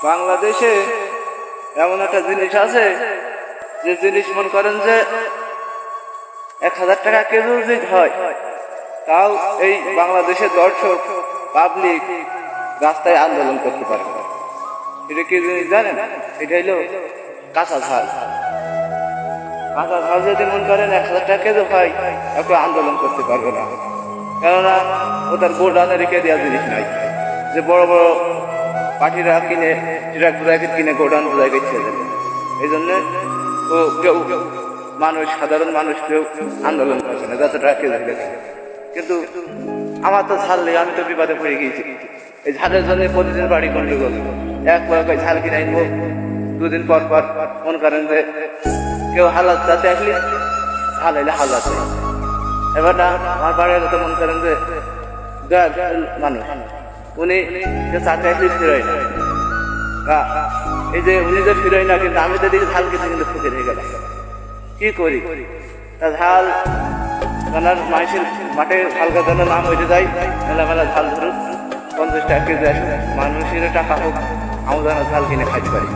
বাংলাদেশে এমন একটা জিনিস আছে যে জিনিস মনে করেন যে 1000 টাকা কেজি যদি হয়, তাও এই বাংলাদেশের দর্শক পাবলিক রাস্তায় আন্দোলন করতে পারবে। এটা কি জিনিস জানেন? এটা হইল কাঁচা ঝাল। কাঁচা ঝাল যদি মনে করেন 1000 টাকা কেজি হয়, কেউ আন্দোলন করতে পারবে না। কেননা ওদের গোডাউনে রেখে দেওয়া জিনিস নাই, যে বড় বড় পার্টিরা কিনে ট্রাক বোঝাই কিনে গোডাউন বোঝাই ছেড়ে দেবে। এই জন্য ও কেউ মানুষ, সাধারণ মানুষ কেউ আন্দোলন করবে না যতটা কেজি গেছে। কিন্তু আমার তো ঝাল নেই, আমি তো বিপদে পড়ে গিয়েছি। এই ঝালের জন্য প্রতিদিন বাড়ি গন্ডগোল। এক পয়সা ঝাল কিনে আনবো, দুদিন পর পর মনে করেন যে কেউ হালাত যাতে আসলে ঝাল এলে হালাত। এবার না আমার বাড়ির তো মনে করেন যে মানুষ, উনি চাতে আসলে ফিরোয় না। এই যে উনি যে ফিরোয় না, কিন্তু আমি তো দেখি ঝাল কিছু কিন্তু ফুটে হয়ে গেল। কি করি? তা ঝাল মাইসের মাঠে হালকা যেন নাম হইতে যায়, মেলা মেলা ঝাল ধরুন 50 টাকা কেজি আসুন, মানুষের টাকা হোক, আমরা যেন ঝাল কিনে খাইতে পারি।